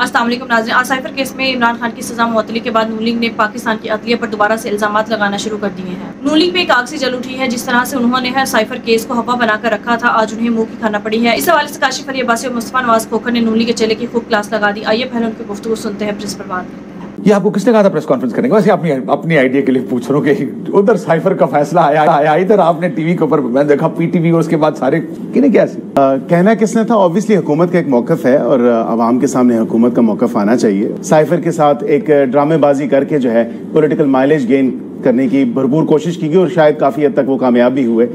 السلام علیکم ناظرین، آج سائفر کیس میں عمران خان کی سزا معطلی کے بعد نون لیگ نے پاکستان کی عدلیہ پر دوبارہ سے الزامات لگانا شروع کر دیے ہیں۔ نون لیگ پہ ایک آگ سی جل اٹھی ہے، جس طرح سے انہوں نے ہر سائفر کیس کو ہوا بنا کر رکھا تھا، آج انہیں منہ کی کھانا پڑی ہے۔ اس حوالے سے کاشف علی عباسی اور مصطفیٰ نواز کھوکھر نے نون لیگ کے چہرے کی خوب کلاس لگا دی۔ آئیے پہلے ان کی گفتگو سنتے ہیں، پریس پر بات کرتے ہیں۔ یہ آپ کو کس نے کہا تھا پریس کانفرنس کرنے کا؟ ویسے اپنی آئیڈیا کے لیے پوچھ رہا ہوں کہ ادھر سائفر کا فیصلہ آیا ادھر آپ نے ٹی وی کے اوپر، میں دیکھا پی ٹی وی اور اس کے بعد سارے کہنے کیا کہنا کس نے تھا؟ obviously حکومت کا ایک موقف ہے اور عوام کے سامنے حکومت کا موقف آنا چاہیے۔ سائفر کے ساتھ ایک ڈرامے بازی کر کے جو ہے پولیٹیکل مائلیج گین کرنے کی بھرپور کوشش کی گئی اور شاید کافی حد تک وہ کامیاب بھی ہوئے۔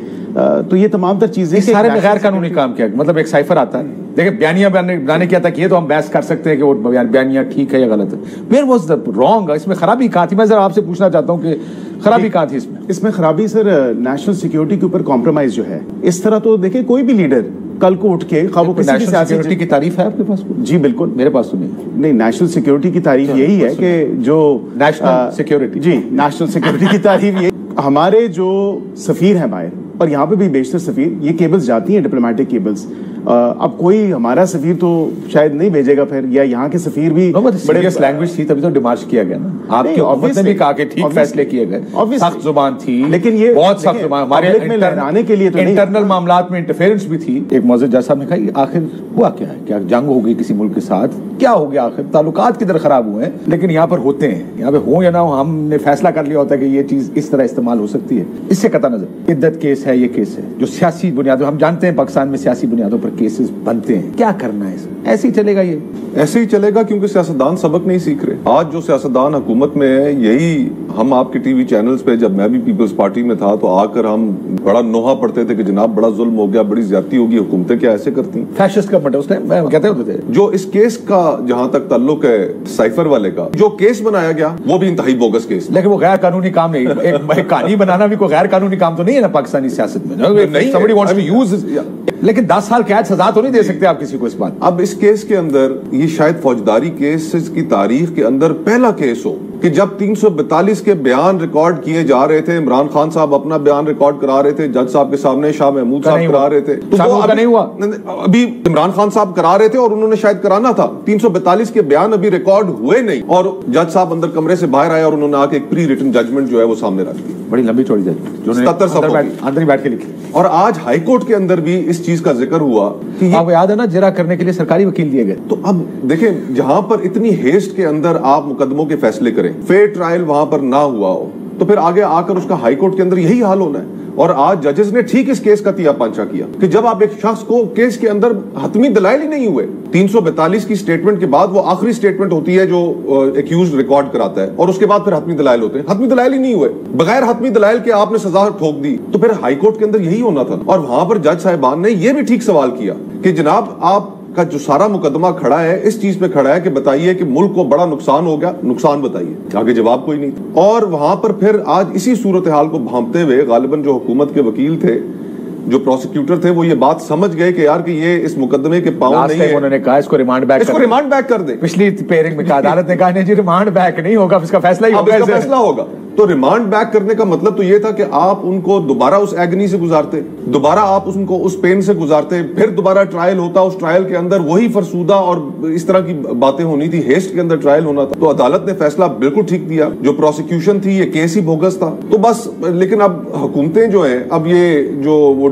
تو یہ تمام تر چیزیں سارے نے غیر قانونی کام کیا، مطلب ایک سائفر آتا ہے، دیکھیں بیانیہ بنانے کیا تھا کہ یہ تو ہم بحث کر سکتے ہیں کہ وہ بیانیہ ٹھیک ہے یا غلط ہے، where was the wrong؟ اس میں خرابی کہاں تھی؟ میں ذرا آپ سے پوچھنا چاہتا ہوں کہ خرابی کہاں تھی اس میں خرابی سر نیشنل سیکیورٹی کے اوپر کمپرومائز جو ہے۔ اس طرح تو دیکھیں کوئی بھی لیڈر کل کو اٹھ کے خواب نیشنل سیکیورٹی کی تعریف ہے آپ کے پاس؟ جی بالکل، میرے پاس تو نہیں۔ نیشنل سیکیورٹی کی تعریف یہی ہے کہ جو نیشنل سیکیورٹی، جی نیشنل سیکیورٹی کی تعریف یہ ہمارے جو سفیر ہیں باہر، اور یہاں پہ بھی بیشتر سفیر، یہ کیبلز جاتی ہیں ڈپلومیٹک کیبلز، اب کوئی ہمارا سفیر تو شاید نہیں بھیجے گا پھر، یا یہاں کے سفیر بھی بڑے لینگویج تھی تبھی تو ڈیمارچ کیا گیا نا۔ آپ کی حکومت نے بھی کہا کہ ٹھیک فیصلے کیے گئے، سخت زبان تھی، لیکن یہ بہت سخت زبان، ہمارے لہرانے کے لیے تو انٹرنل معاملات میں انٹرفیرنس بھی تھی۔ ایک معزز جج صاحب نے کہا آخر ہوا کیا ہے؟ کیا جنگ ہو گئی کسی ملک کے ساتھ؟ کیا ہو گیا آخر؟ تعلقات کدھر خراب ہوئے ہیں؟ لیکن یہاں پر ہوتے ہیں، یہاں پہ ہوں یا نہ ہو، ہم نے فیصلہ کر لیا ہوتا ہے کہ یہ چیز اس طرح استعمال ہو سکتی ہے۔ اس سے قطع نظر عدت کیس ہے، یہ کیس ہے جو سیاسی بنیادوں، ہم جانتے ہیں پاکستان میں سیاسی بنیادوں پر کیسز بنتے ہیں، کیا کرنا ہے؟ ایسے ہی چلے گا، یہ ایسے ہی چلے گا کیونکہ سیاستدان سبق نہیں سیکھ رہے۔ آج جو سیاستدان حکومت میں ہے، یہی ہم آپ کے ٹی وی چینلز پہ، جب میں بھی پیپلز پارٹی میں تھا تو آ کر ہم بڑا نوحہ پڑھتے تھے کہ جناب بڑا ظلم ہو گیا، بڑی زیادتی ہوگی، حکومتیں کیا ایسے کرتی ہیں؟ فیشسٹ گورنمنٹ اس نے کہتے ہوتے تھے۔ جو اس کیس کا جہاں تک تعلق ہے سائفر والے کا، جو کیس بنایا گیا وہ بھی انتہائی بوگس کیس، لیکن وہ غیر قانونی کام نہیں۔ ایک کہانی بنانا بھی کوئی غیر قانونی کام تو نہیں ہے نا پاکستانی سیاست میں، لیکن 10 سال قید سزا تو نہیں دے سکتے آپ کسی کو اس بات۔ اب اس کیس کے اندر یہ شاید فوجداری کیس کی تاریخ کے اندر پہلا کیس ہو کہ جب 342 کے بیان ریکارڈ کیے جا رہے تھے، عمران خان صاحب اپنا بیان ریکارڈ کرا رہے تھے جج صاحب کے سامنے، شاہ محمود صاحب کرا رہے تھے، تو وہ نہیں ہوا، ابھی عمران خان صاحب کرا رہے تھے اور انہوں نے شاید کرانا تھا۔ 342 کے بیان ابھی ریکارڈ ہوئے نہیں اور جج صاحب اندر کمرے سے باہر آئے اور انہوں نے آ کے ایک پری ریٹن ججمنٹ جو ہے وہ سامنے رکھ دی، بڑی لمبی چوڑی ججمنٹ جو 77 صفحوں اندر ہی بیٹھ کے لکھی۔ اور آج ہائی کورٹ کے اندر بھی اس چیز کا ذکر ہوا کہ آپ کو یاد ہے نا، جرا کرنے کے لیے سرکاری وکیل دیے گئے۔ تو اب دیکھیں جہاں پر اتنی ہیسٹ کے اندر آپ مقدموں کے فیصلے کریں، فیئر ٹرائل وہاں پر نہ ہوا ہو، تو پھر آگے آ کر اس کا ہائی کورٹ کے اندر یہی حال ہونا ہے۔ اور آج ججز نے ٹھیک اس کیس کا تیا پانچا کیا کہ جب آپ ایک شخص کو کیس کے اندر حتمی دلائل ہی نہیں ہوئے، 342 کی سٹیٹمنٹ کے بعد وہ آخری سٹیٹمنٹ ہوتی ہے جو ایکیوزڈ ریکارڈ کراتا ہے، اور اس کے بعد پھر حتمی دلائل ہوتے ہیں، حتمی دلائل ہی نہیں ہوئے، بغیر حتمی دلائل کے آپ نے سزا ٹھوک دی، تو پھر ہائی کورٹ کے اندر یہی ہونا تھا۔ اور وہاں پر جج صاحبان نے یہ بھی ٹھیک سوال کیا کہ جناب آپ کا جو سارا مقدمہ کھڑا ہے اس چیز پہ کھڑا ہے کہ بتائیے کہ ملک کو بڑا نقصان ہو گیا، نقصان بتائیے، آگے جواب کوئی نہیں تھا۔ اور وہاں پر پھر آج اسی صورتحال کو بھانپتے ہوئے غالباً جو حکومت کے وکیل تھے، جو پروسیکیوٹر تھے، وہ یہ بات سمجھ گئے کہ یار کہ یہ اس مقدمے کے پاؤں نہیں ہے، انہوں نے کہا اس کو ریمانڈ بیک کر دیں۔ پچھلی پیرنگ میں عدالت نے کہا نہیں جی ریمانڈ بیک نہیں ہوگا، اس کا فیصلہ ہی ہوگا، اس کا فیصلہ ہوگا۔ تو ریمانڈ بیک کرنے کا مطلب تو یہ تھا کہ آپ ان کو دوبارہ اس ایگنی سے گزارتے، دوبارہ آپ ان کو اس پین سے گزارتے، پھر دوبارہ ٹرائل ہوتا، اس ٹرائل کے اندر وہی فرسودہ اور اس طرح کی باتیں ہونی تھی، ہیسٹ کے اندر ٹرائل ہونا تھا۔ تو عدالت نے فیصلہ بالکل ٹھیک دیا، جو پروسیکیوشن تھی یہ کیس ہی بوگس تھا، تو بس۔ لیکن اب حکومتیں جو ہیں، اب یہ جو وہ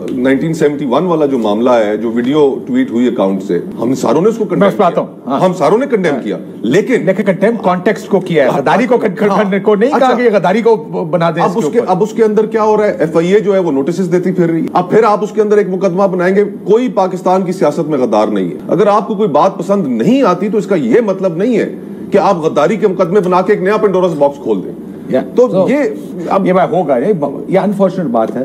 1971 والا جو معاملہ ہے، جو ویڈیو ٹویٹ ہوئی اکاؤنٹ سے، ہم ساروں نے اس کو کنڈیم کیا، ہم ساروں نے کنڈیم کیا، لیکن کنڈیم کانٹیکسٹ کو کیا ہے، غداری کو نہیں کہا کہ غداری کو بنا دیں۔ اب اس کے اندر کیا ہو رہا ہے، ایف آئی اے جو ہے وہ نوٹسز دیتی پھر رہی ہے، اب پھر آپ اس کے اندر ایک مقدمہ بنائیں گے۔ کوئی پاکستان کی سیاست میں غدار نہیں ہے، اگر آپ کو کوئی بات پسند نہیں آتی تو اس کا یہ مطلب نہیں ہے کہ آپ غداری کے مقدمے بنا کے ایک نیا پینڈوراز باکس کھول دیں۔ تو یہ ہوگا، یہ انفارچونیٹ بات ہے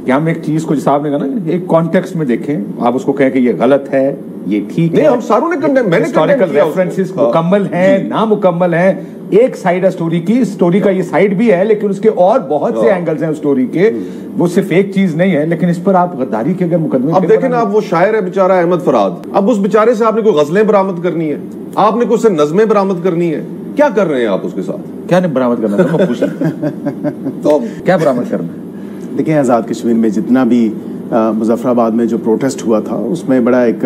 کہ ہم ایک چیز کو، جیسا آپ نے کہا نا، ایک کانٹیکسٹ میں دیکھیں، آپ اس کو کہیں کہ یہ غلط ہے، یہ ٹھیک ہے، ہم ساروں نے کنڈیم، میں نے ہسٹوریکل ریفرنسز مکمل ہیں، نامکمل ہیں، ایک سائیڈ ہے سٹوری کی، سٹوری کا یہ سائیڈ بھی ہے، لیکن اس کے اور بہت سے اینگلز ہیں سٹوری کے، وہ صرف ایک چیز نہیں ہے، لیکن اس پر آپ غداری کے اگر مقدمے۔ اب دیکھیں نا، اب وہ شاعر ہے بیچارہ احمد فراد، اب اس بیچارے سے آپ نے کوئی غزلیں برآمد کرنی ہے، آپ نے کوئی سے نظمیں برآمد کرنی ہے، کیا کر رہے ہیں آپ اس کے ساتھ؟ کیا نہیں برآمد کرنا تھا، میں پوچھ رہا تو کیا برآمد کرنا ہے؟ دیکھیں آزاد کشمیر میں جتنا بھی مظفر آباد میں جو پروٹیسٹ ہوا تھا، اس میں بڑا ایک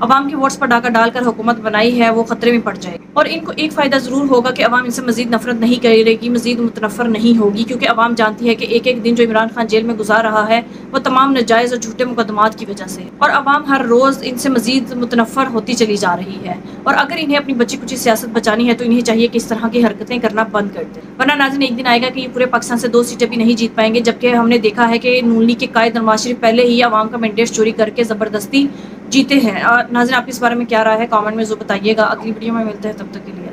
عوام کے ووٹس پر ڈاکہ ڈال کر حکومت بنائی ہے وہ خطرے میں پڑ جائے گی، اور ان کو ایک فائدہ ضرور ہوگا کہ عوام ان سے مزید نفرت نہیں کرے گی، مزید متنفر نہیں ہوگی، کیونکہ عوام جانتی ہے کہ ایک ایک دن جو عمران خان جیل میں گزار رہا ہے وہ تمام ناجائز اور جھوٹے مقدمات کی وجہ سے، اور عوام ہر روز ان سے مزید متنفر ہوتی چلی جا رہی ہے، اور اگر انہیں اپنی بچی کچی سیاست بچانی ہے تو انہیں چاہیے کہ اس طرح کی حرکتیں کرنا بند کر دیں، ورنہ ناظرین ایک دن آئے گا کہ یہ پورے پاکستان سے 2 سیٹیں بھی نہیں جیت پائیں گے، جبکہ ہم نے دیکھا ہے کہ نون لیگ کے قائد نواز شریف پہلے ہی عوام کا مینڈیٹ چوری کر کے زبردستی جیتے ہیں۔ ناظرین آپ اس بارے میں کیا رائے ہے کامنٹ میں ضرور بتائیے گا، اگلی ویڈیو میں ملتے ہیں، تب تک کے لیے